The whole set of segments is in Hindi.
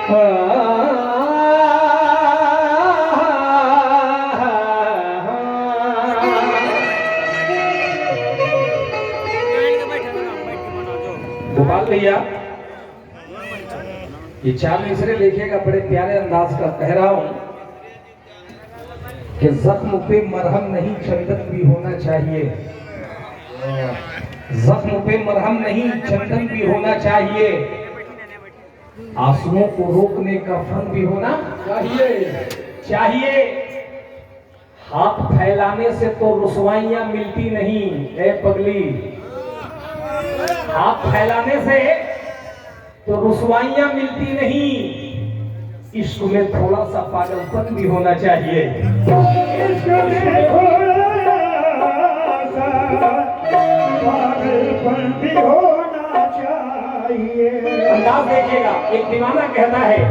गोपाल भैया ये 4 मिसरे लिखेगा बड़े प्यारे अंदाज का। कह रहा हूं कि जख्म पे मरहम नहीं चंदन भी होना चाहिए, जख्म पे मरहम नहीं चंदन भी होना चाहिए, आंसुओं को रोकने का फन भी होना चाहिए। हाथ फैलाने से तो रुसवाइयां मिलती नहीं, ए पगली, हाथ फैलाने से तो रुसवाइयां मिलती नहीं, इश्क में थोड़ा सा पागलपन भी होना चाहिए। इश्क में थोड़ा सा पागलपन भी होना चाहिए। अंदाज देखिएगा, एक दीवाना कहता है,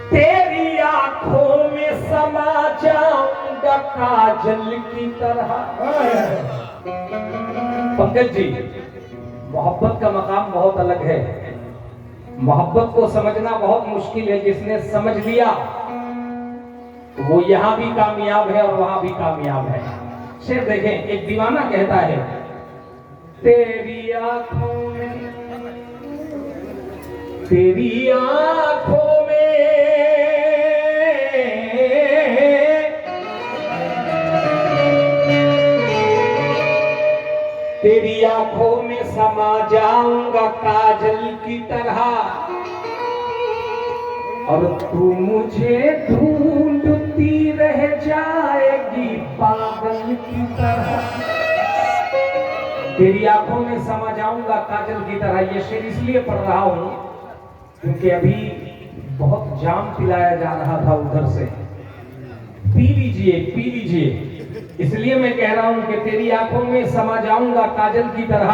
तेरी आंखों में समा जाऊंगा काजल की तरह। पंकज जी, मोहब्बत का मकाम बहुत अलग है, मोहब्बत को समझना बहुत मुश्किल है। जिसने समझ लिया वो यहां भी कामयाब है और वहां भी कामयाब है। शेर देखें, एक दीवाना कहता है, तेरी आंखों में, तेरी आंखों में तेरी आंखों में समा जाऊंगा काजल की तरह, और तू मुझे ढूंढती रह जाएगी पागल की तरह। तेरी आंखों में समा जाऊंगा काजल की तरह। ये शेर इसलिए पढ़ रहा हूं क्योंकि अभी बहुत जाम पिलाया जा रहा था उधर से। पी लीजिए, पी लीजिए। इसलिए मैं कह रहा हूं कि तेरी आंखों में समा जाऊंगा काजल की तरह,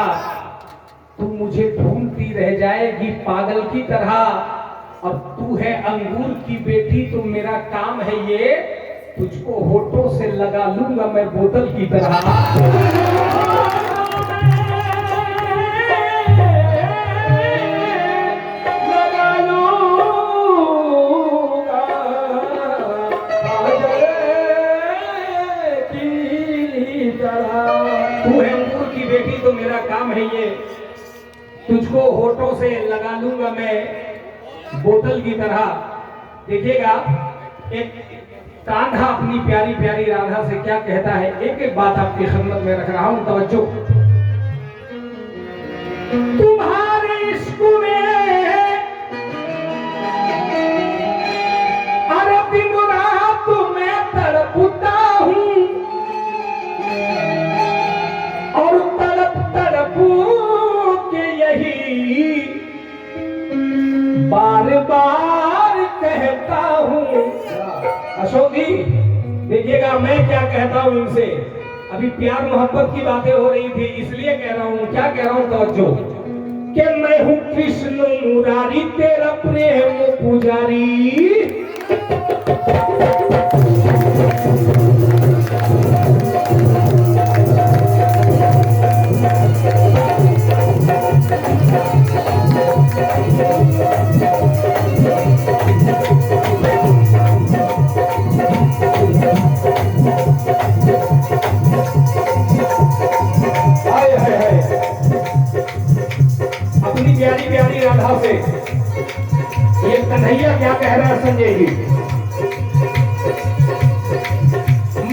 तू मुझे ढूंढती रह जाएगी पागल की तरह, और तू है अंगूर की बेटी तो मेरा काम है ये, तुझको होठों से लगा लूंगा मैं बोतल की तरह। तू है अंगूर की बेटी तो मेरा काम है ये, तुझको होठों से लगा लूंगा मैं बोतल की तरह। देखिएगा, एक कान्हा अपनी प्यारी प्यारी राधा से क्या कहता है। एक एक बात आपकी खिदमत में रख रहा हूं, तवज्जो। तुम्हारे इश्क में अरे दिन रात मैं तड़पता हूं, और तड़प तड़प के यही बार बार कहता हूं। अशोक जी देखिएगा, मैं क्या कहता हूं इनसे। अभी प्यार मोहब्बत की बातें हो रही थी, इसलिए कह रहा हूं। क्या कह रहा हूं, तवज्जो, कि मैं हूं कृष्ण मुरारी तेरा प्रेम पुजारी। अपनी प्यारी प्यारी राधा से ये कन्हैया क्या कह रहा है, संजय जी।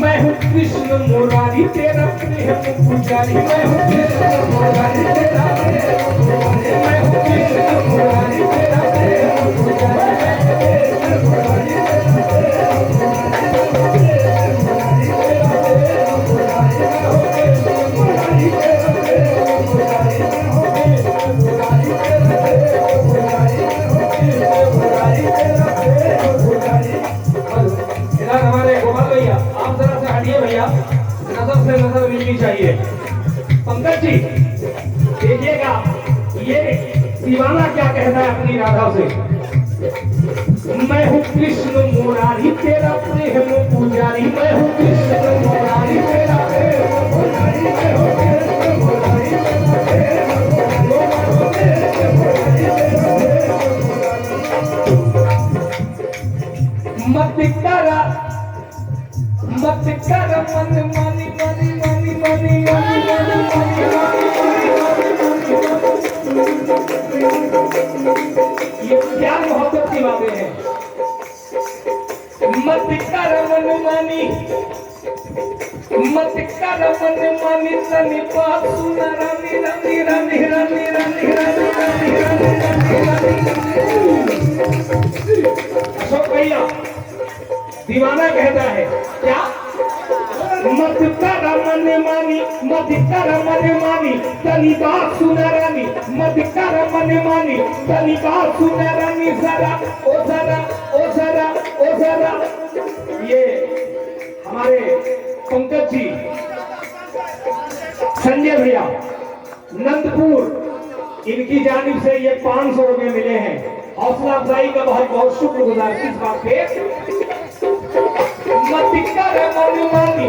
मैं हूँ कृष्ण मुरारी तेरा प्रेम पुजारी, मैं हूँ कृष्ण मुरारी तेरा प्रेम पुजारी, मैं हूँ कृष्ण मुरारी तेरा प्रेम पुजारी, कृष्ण मुरारी तेरा प्रेम पुजारी, हमारे गोपाल भैया आप जरा से हटिए भैया, नजर से नजर मिलनी चाहिए। पंकज जी देखिएगा, ये दीवाना क्या कहता है अपनी राधा से। मैं हूँ कृष्ण मुरारी तेरा प्रेम पुजारी, मैं हूँ कृष्ण मुरारी तेरा प्रेम पुजारी, मैं हूँ कृष्ण मुरारी तेरा प्रेम पुजारी, मत कर मन मानी मानी मानी मानी मानी ये क्या मोहब्बत की बातें हैं। मत कर मन मानी तनी बात सुना रानी रानी रानी रानी रानी रानी रानी रानी अशोक भैया दीवाना कहता है क्या मत कर मन मानी तनी बात सुना रानी मत कर मन मानी तनी बात सुना रानी जरा ओ जरा ओ जरा ओ जरा। ये हमारे पंकज जी संजय भैया नंदपुर इनकी जानिब से ये 500 रुपए मिले हैं। हौसला अफजाई का बहुत बहुत शुक्रगुजार इस बात पे। मत कर मन मानी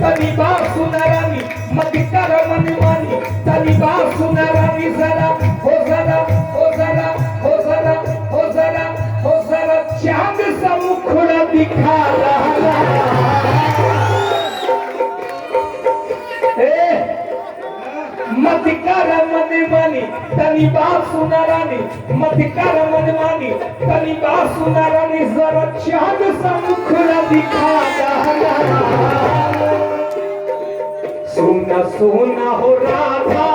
तनी बात सुना रानी मत कर मन मानी तनी बात सुना रानी जरा हो जरा हो जरा हो जरा हो जरा हो जरा चांद सा मुखड़ा दिखा रहा मत कर मन मानी तनी बात सुना रानी मत कर मन मानी तनी बात सुना रानी जरा चांद सा मुखड़ा दिखा रहा। सोना सोना हो राधा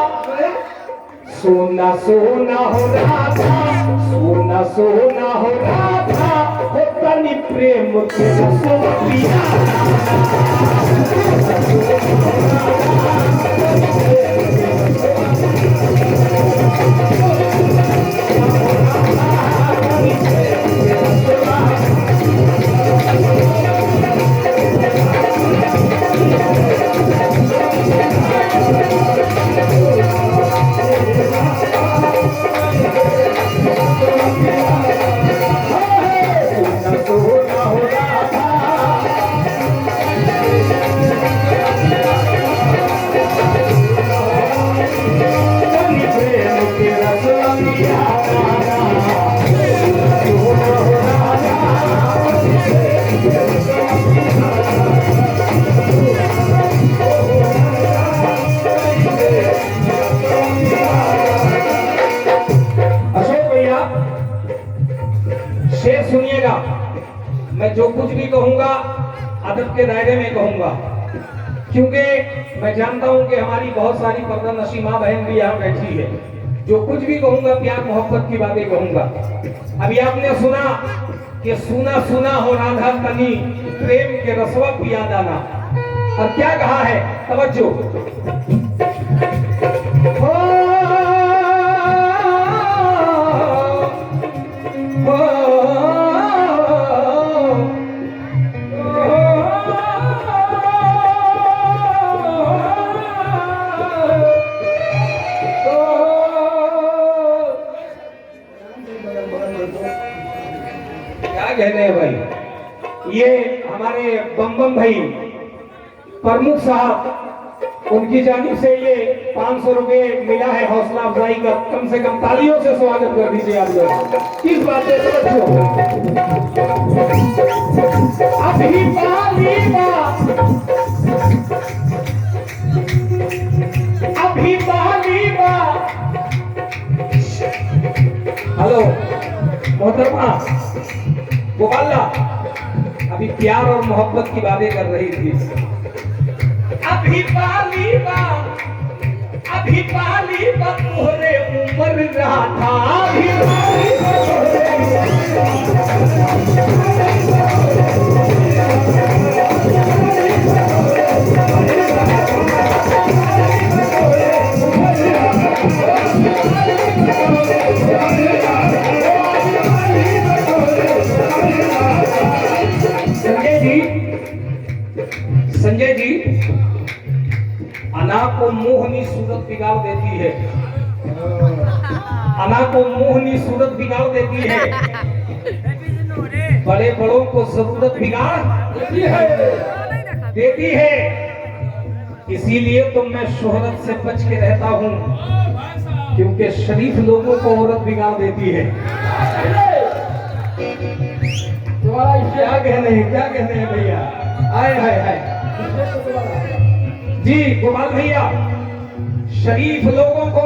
सोना सोना हो राधा सोना सोना हो राधा हो तनी प्रेम के रसोइया सुनिएगा मैं जो कुछ भी कहूंगा अदब के दायरे में कहूंगा क्योंकि मैं जानता हूं कि हमारी बहुत सारी पर्दा नशी मां बहन भी यहाँ बैठी है। जो कुछ भी कहूंगा प्यार मोहब्बत की बातें कहूंगा। अभी आपने सुना कि सुना सुना हो राधा तनी प्रेम के रसवा पिया दाना। अब क्या कहा है तवज्जो कहने हैं भाई। ये हमारे बम भाई प्रमुख साहब उनकी जानिब से ये 500 रुपए मिला है हौसला अफजाई का। कम से कम तालियों से स्वागत कर दीजिए आप लोग। किस बात है अभी हेलो मोहतरमा गोपाला अभी प्यार और मोहब्बत की बातें कर रही थी। अभी पाली बा तोहरे उम्र रहा था संजय जी अना को मोहनी सूरत बिगाड़ देती है। अना को मोहनी सूरत बिगाड़ देती है। बड़े बड़ों को जरूरत बिगाड़ देती है। इसीलिए तो मैं शोहरत से बच के रहता हूँ क्योंकि शरीफ लोगों को औरत बिगाड़ देती है। तुम्हारा क्या कहने हैं, क्या कहने हैं भैया? आए हाय हाय जी गोपाल भैया, शरीफ लोगों को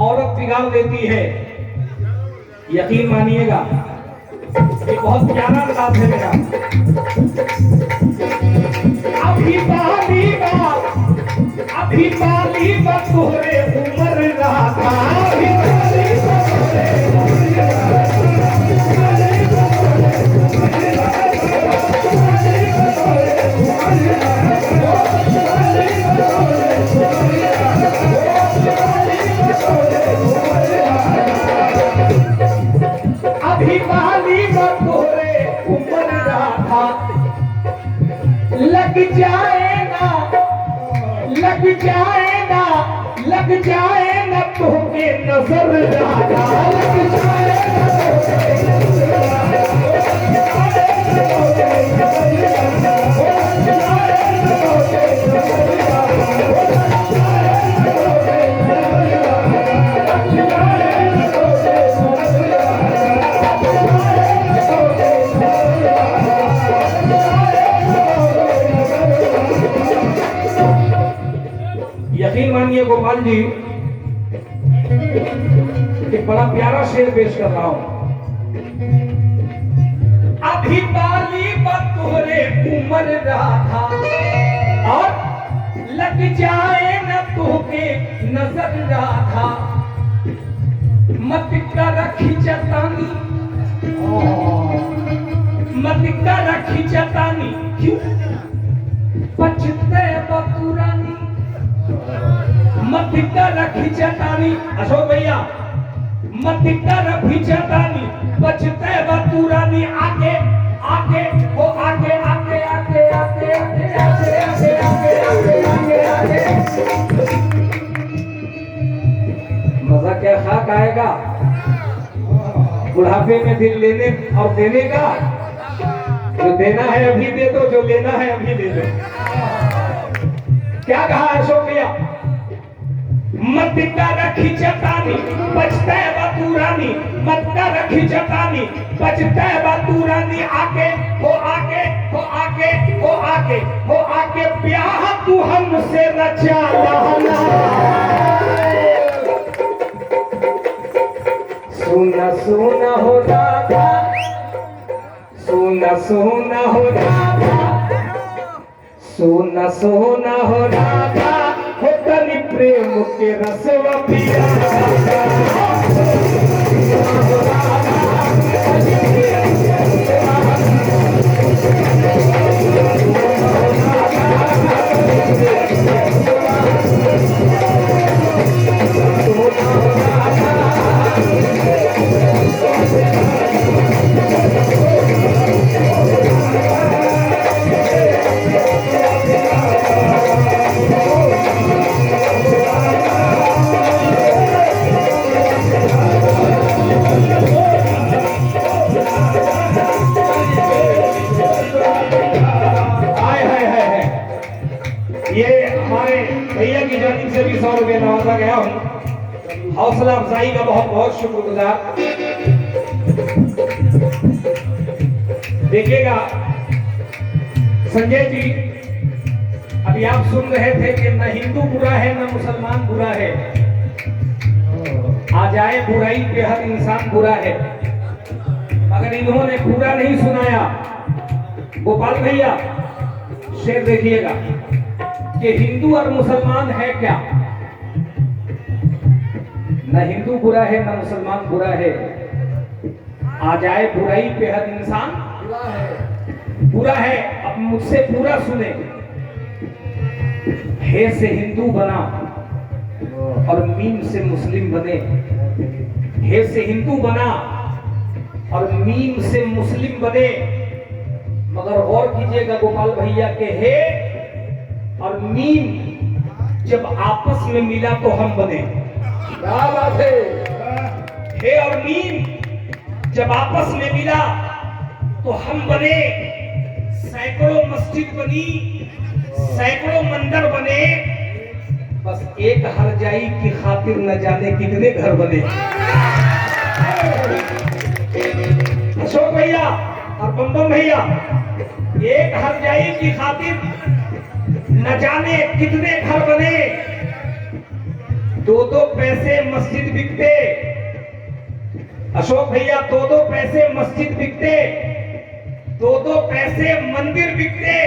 औरत बिगाड़ देती है, यकीन मानिएगा। ये बहुत प्यारा अंदाज है मेरा। अभी बाली बा तोहरे उम्र राधा, अभी बाली बा तोहरे अभी बाली बा तोहरे उम्र राधा, लग जाएगा तुम्हें नजर राधा, लग यकीन मानिए गोपाल जी, एक बड़ा प्यारा शेर पेश कर रहा हूं। अभी बाली बा तोहरे उम्र राधा, और लग जाए न तोहके नजर राधा, मत कर खिंचतानी, मत कर खिंचतानी, क्यों पछते बतुरानी, मत कर खिंचतानी। अशोक भैया, मत कर खिंचतानी, बचते बतुरानी, आगे आगे वो आगे आगे आगे आगे आगे आगे आगे आगे आगे आगे मजा क्या खाक आएगा बुढ़ापे में दिल लेने और देने का। जो देना है अभी दे दो, जो लेना है अभी दे दो। क्या कहा अशोक भैया? मत कर खिंचतानी, बचते बतुरानी, मत कर खिंचतानी, बचते बतुरानी, आगे हो आगे हो आगे हो आगे हो आगे, ब्याह तू हमसे रचा लाना। सुना सुना हो राधा, सुना सुना हो राधा, सुना सुना हो राधा, हो तनि प्रेम के रसवा पिया। भैया की जानिब से भी 100 रुपये नवाजा गया हूँ। हौसला अफजाई का बहुत बहुत शुक्रगुजार। देखिएगा संजय जी, अभी आप सुन रहे थे कि न हिंदू बुरा है न मुसलमान बुरा है, आ जाए बुराई पे हर इंसान बुरा है। मगर इन्होंने पूरा नहीं सुनाया। गोपाल भैया शेर देखिएगा कि हिंदू और मुसलमान है क्या? न हिंदू बुरा है न मुसलमान बुरा है, आ जाए बुराई पे हर इंसान बुरा है। अब मुझसे पूरा सुने। हे से हिंदू बना और मीम से मुस्लिम बने। हे से हिंदू बना और मीम से मुस्लिम बने। मगर गौर कीजिएगा गोपाल भैया के हे और मीम जब आपस में मिला तो हम बने। क्या बात है? हे और मीम जब आपस में मिला तो हम बने। सैकड़ों मस्जिद बनी, सैकड़ों मंदिर बने, बस एक हरजाई की खातिर न जाने कितने घर बने। अशोक भैया और बम भैया, एक हरजाई की खातिर न जाने कितने घर बने, 2-2 पैसे मस्जिद बिकते। अशोक भैया 2-2 पैसे मस्जिद बिकते, 2-2 पैसे मंदिर बिकते।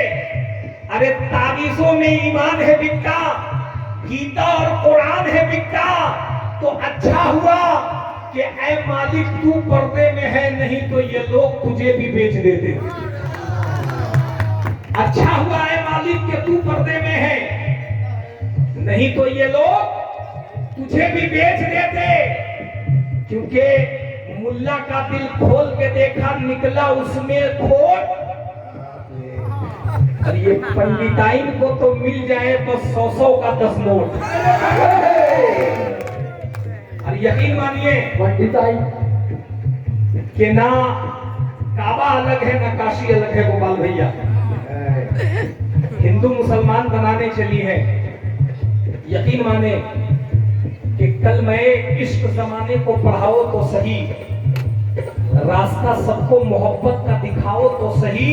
अरे ताबीजों में ईमान है बिकता, गीता और कुरान है बिकता। तो अच्छा हुआ कि ऐ मालिक तू पर्दे में है, नहीं तो ये लोग तुझे भी बेच देते। अच्छा हुआ ऐ मालिक कि तू पर्दे में है, नहीं तो ये लोग तुझे भी बेच देते। क्योंकि मुल्ला का दिल खोल के देखा, निकला उसमें खोट। और ये पंडिताइन को तो मिल जाए बस 100-100 का 10 नोट। और यकीन मानिए पंडिताई कि ना काबा अलग है ना काशी अलग है। गोपाल भैया हिंदू मुसलमान बनाने चली है। यकीन माने कि कल मैं इश्क जमाने को पढ़ाओ तो सही, रास्ता सबको मोहब्बत का दिखाओ तो सही।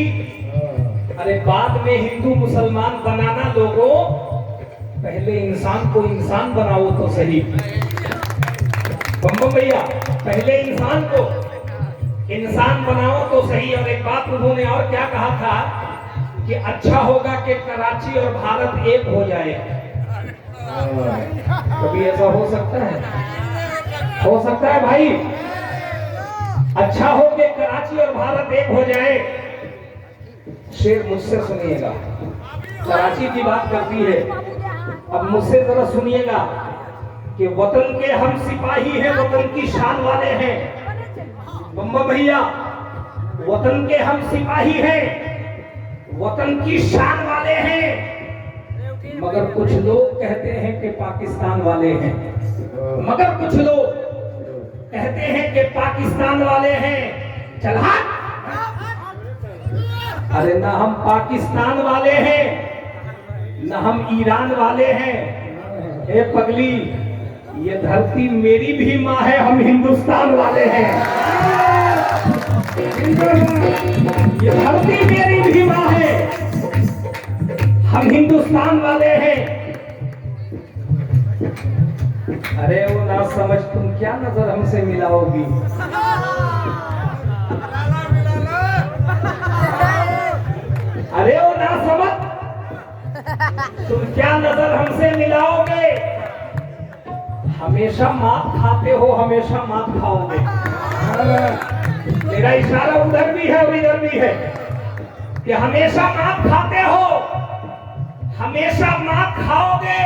अरे बाद में हिंदू मुसलमान बनाना लोगों, पहले इंसान को इंसान बनाओ तो सही। बम भैया पहले इंसान को इंसान बनाओ तो सही। और एक बात उन्होंने और क्या कहा था कि अच्छा होगा कि कराची और भारत एक हो जाए। कभी ऐसा हो सकता है? हो सकता है भाई। अच्छा हो कि कराची और भारत एक हो जाए। शेर मुझसे सुनिएगा, कराची की बात करती है, अब मुझसे जरा सुनिएगा कि वतन के हम सिपाही हैं, वतन की शान वाले हैं। बम्बा भैया वतन के हम सिपाही हैं, वतन की शान वाले हैं। मगर कुछ लोग कहते हैं कि पाकिस्तान वाले हैं, मगर कुछ लोग कहते हैं कि पाकिस्तान वाले हैं। चल हट। अरे ना हम पाकिस्तान वाले हैं, ना हम ईरान वाले हैं। ए पगली, ये धरती मेरी भी माँ है, हम हिंदुस्तान वाले हैं। ये धरती मेरी भी माँ है, हम हिंदुस्तान वाले हैं। अरे वो ना समझ, तुम क्या नजर हमसे मिलाओगी? अरे वो ना समझ, तुम क्या नजर हमसे मिलाओगे? हमेशा मात खाते हो, हमेशा मात खाओगे। मेरा इशारा उधर भी है और इधर भी है कि हमेशा मात खाते हो, हमेशा मात खाओगे।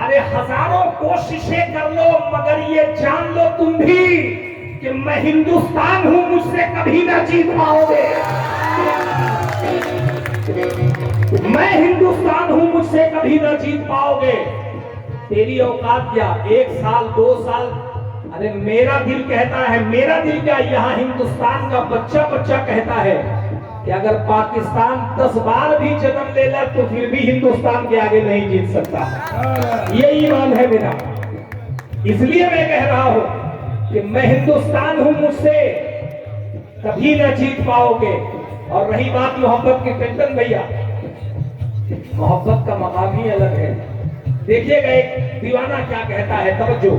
अरे हजारों कोशिशें कर लो, मगर ये जान लो तुम भी कि मैं हिंदुस्तान हूं, मुझसे कभी ना जीत पाओगे। मैं हिंदुस्तान हूं, मुझसे कभी ना जीत पाओगे। तेरी औकात क्या? 1 साल 2 साल? अरे मेरा दिल कहता है, मेरा दिल क्या, यहाँ हिंदुस्तान का बच्चा बच्चा कहता है कि अगर पाकिस्तान 10 बार भी जन्म ले ले तो फिर भी हिंदुस्तान के आगे नहीं जीत सकता। ये ईमान है मेरा। इसलिए मैं कह रहा हूं कि मैं हिंदुस्तान हूं, मुझसे कभी ना जीत पाओगे। और रही बात मोहब्बत की, टंडन भैया मोहब्बत का मकाम ही अलग है। देखिएगा एक दीवाना क्या कहता है, तवज्जो।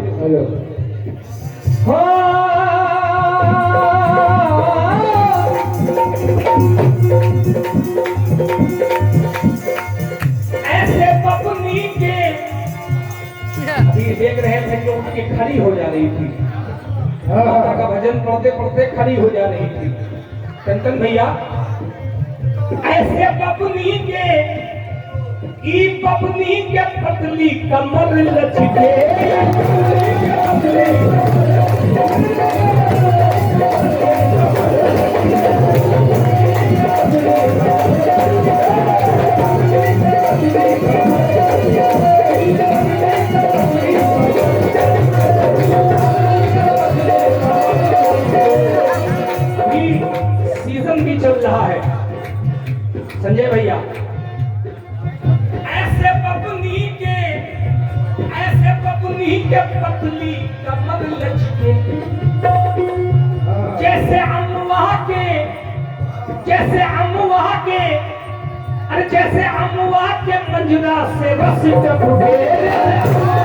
ऐसे पत्नी के, अभी देख रहे थे कि उनकी खड़ी हो जा रही थी, माता का भजन पढ़ते पढ़ते खड़ी हो जा रही थी। टंडन भैया ऐसे पत्नी के, ई पत्नी के पतली कमर लचके, सीजन भी चल रहा है संजय भैया। ऐसे पत्नी के पतली कमर लचके, जैसे अम्मा जैसे अमुआ के, अरे जैसे अमुआ के मंजरा से रस टपके,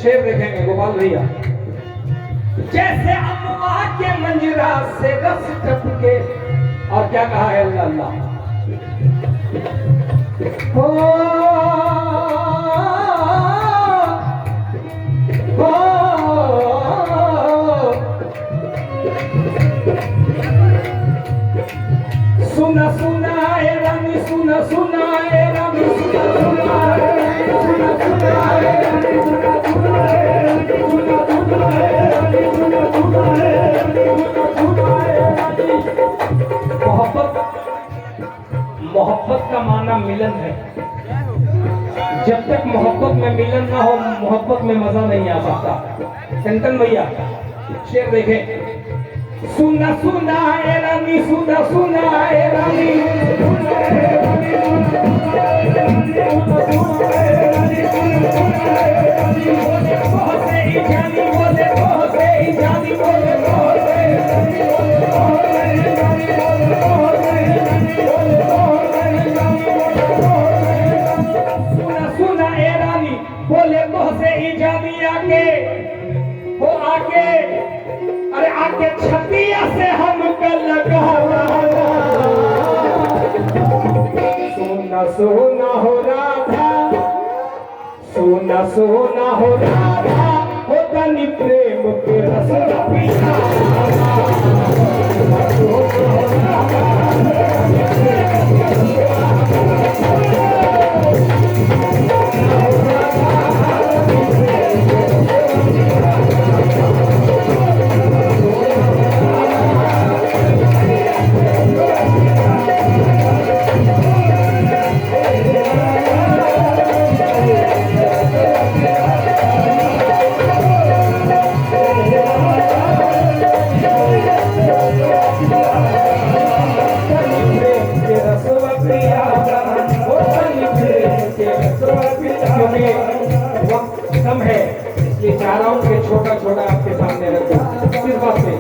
शेर देखेंगे गोपाल भैया। जैसे अमुआ के मंजरा से रस टपके, और क्या कहा है अल्लाह अल्लाह, हो सुना सुना ए रानी, सुना सुना ए रानी, सुना सुना ए रानी, सुना सुना ए रानी, सुना सुना ए रानी, सुना सुना ए रानी, सुना सुना ए रानी, सुना सुना ए रानी। मोहब्बत, मोहब्बत का माना मिलन है। जब तक मोहब्बत में मिलन ना हो, मोहब्बत में मजा नहीं आ सकता। संतन भैया शेर देखें। सुना सुना ए रानी, सुना सुना ए रानी, सुना ए रानी, सुना ए रानी, सुना ए रानी, सुना ए रानी, बोले बहुत से ही जानी, बोले बहुत से ही जानी, बोले बहुत से ही जानी, बोले बहुत से ही जानी, बोले बहुत से ही जानी, बोले बहुत से ही जानी, बोले बहुत से ही जानी। सुना सुना ए रानी, बोले बहुत से ही जानी, आके हो आके, अरे आके छतिया से हमको लगावा, सोना सोना हो राधा, सोना सोना हो राधा, हो तनी प्रेम के रस पीना, सोना सोना हो राधा। कम है इसलिए चाह रहा हूँ कि छोटा छोटा आपके सामने रखूं। किस बात पे?